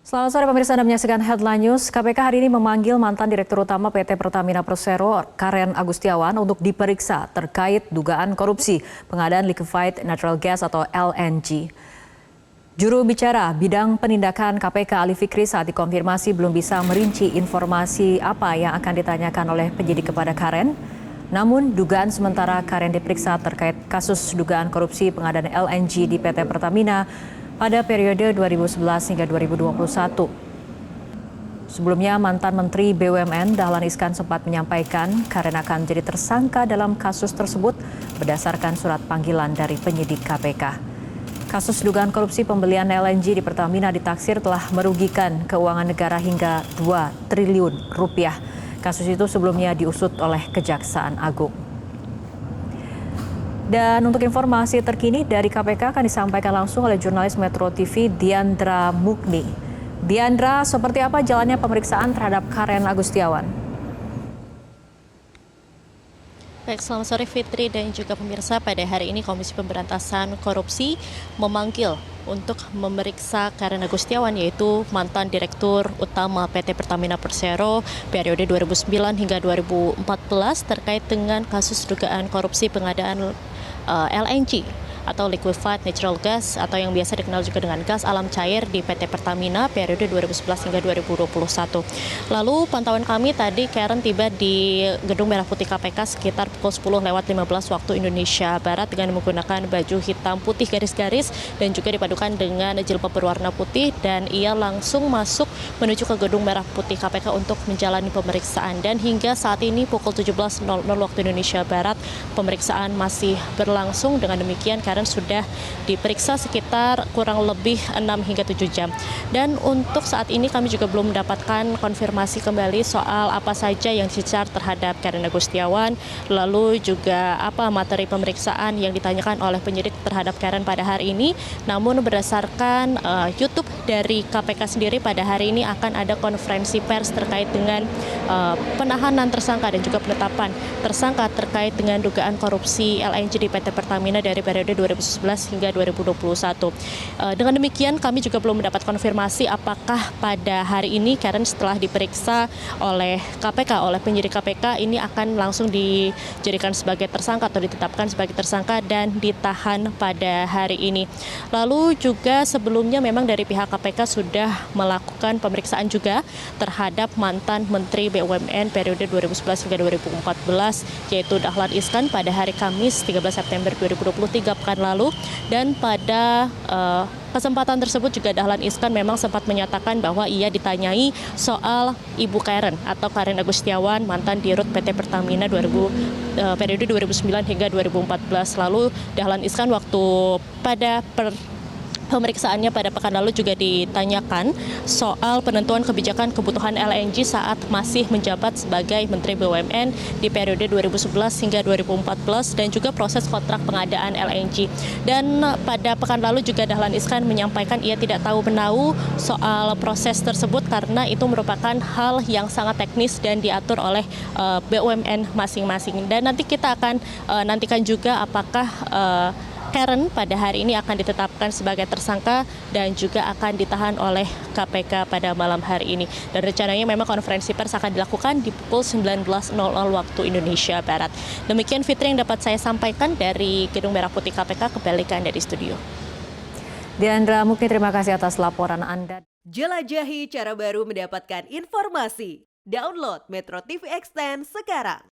Selamat sore pemirsa, Anda menyaksikan Headline News. KPK hari ini memanggil mantan Direktur Utama PT Pertamina Persero, Karen Agustiawan, untuk diperiksa terkait dugaan korupsi pengadaan liquefied natural gas atau LNG. Juru bicara bidang penindakan KPK Ali Fikri saat dikonfirmasi belum bisa merinci informasi apa yang akan ditanyakan oleh penyidik kepada Karen. Namun dugaan sementara Karen diperiksa terkait kasus dugaan korupsi pengadaan LNG di PT Pertamina pada periode 2011 hingga 2021. Sebelumnya, mantan Menteri BUMN Dahlan Iskan sempat menyampaikan Karen akan jadi tersangka dalam kasus tersebut berdasarkan surat panggilan dari penyidik KPK. Kasus dugaan korupsi pembelian LNG di Pertamina ditaksir telah merugikan keuangan negara hingga 2 triliun rupiah. Kasus itu sebelumnya diusut oleh Kejaksaan Agung. Dan untuk informasi terkini dari KPK akan disampaikan langsung oleh jurnalis Metro TV Diandra Mukni. Diandra, seperti apa jalannya pemeriksaan terhadap Karen Agustiawan? Baik, selamat sore Fitri dan juga pemirsa. Pada hari ini Komisi Pemberantasan Korupsi memanggil untuk memeriksa Karen Agustiawan, yaitu mantan Direktur Utama PT Pertamina Persero periode 2009 hingga 2014 terkait dengan kasus dugaan korupsi pengadaan LNG atau liquefied natural gas atau yang biasa dikenal juga dengan gas alam cair di PT Pertamina periode 2011 hingga 2021. Lalu pantauan kami tadi Karen tiba di Gedung Merah Putih KPK sekitar pukul 10:15 waktu Indonesia Barat dengan menggunakan baju hitam putih garis-garis dan juga dipadukan dengan jilbab berwarna putih, dan ia langsung masuk menuju ke Gedung Merah Putih KPK untuk menjalani pemeriksaan. Dan hingga saat ini pukul 17.00 waktu Indonesia Barat pemeriksaan masih berlangsung. Dengan demikian Karen sudah diperiksa sekitar kurang lebih 6 hingga 7 jam. Dan untuk saat ini kami juga belum mendapatkan konfirmasi kembali soal apa saja yang dicecar terhadap Karen Agustiawan, lalu juga apa materi pemeriksaan yang ditanyakan oleh penyidik terhadap Karen pada hari ini. Namun berdasarkan YouTube dari KPK sendiri, pada hari ini akan ada konferensi pers terkait dengan penahanan tersangka dan juga penetapan tersangka terkait dengan dugaan korupsi LNG di PT Pertamina dari periode 2011 hingga 2021. Dengan demikian kami juga belum mendapat konfirmasi apakah pada hari ini Karen setelah diperiksa oleh KPK, oleh penyidik KPK, ini akan langsung dijadikan sebagai tersangka atau ditetapkan sebagai tersangka dan ditahan pada hari ini. Lalu juga sebelumnya memang dari pihak KPK sudah melakukan pemeriksaan juga terhadap mantan Menteri BUMN periode 2011 hingga 2014 yaitu Dahlan Iskan pada hari Kamis 13 September 2023 pekan lalu. Dan pada kesempatan tersebut juga Dahlan Iskan memang sempat menyatakan bahwa ia ditanyai soal Ibu Karen atau Karen Agustiawan, mantan Dirut PT Pertamina periode 2009 hingga 2014. Lalu Dahlan Iskan waktu pada pemeriksaannya pada pekan lalu juga ditanyakan soal penentuan kebijakan kebutuhan LNG saat masih menjabat sebagai Menteri BUMN di periode 2011 hingga 2014 dan juga proses kontrak pengadaan LNG. Dan pada pekan lalu juga Dahlan Iskan menyampaikan ia tidak tahu menahu soal proses tersebut karena itu merupakan hal yang sangat teknis dan diatur oleh BUMN masing-masing. Dan nanti kita akan nantikan juga apakah Karen pada hari ini akan ditetapkan sebagai tersangka dan juga akan ditahan oleh KPK pada malam hari ini. Dan rencananya memang konferensi pers akan dilakukan di pukul 19.00 waktu Indonesia Barat. Demikian Fitri yang dapat saya sampaikan dari Gedung Merah Putih KPK. Kembalikan dari studio. Diandra Mukni, terima kasih atas laporan Anda. Jelajahi cara baru mendapatkan informasi. Download Metro TV Extend sekarang.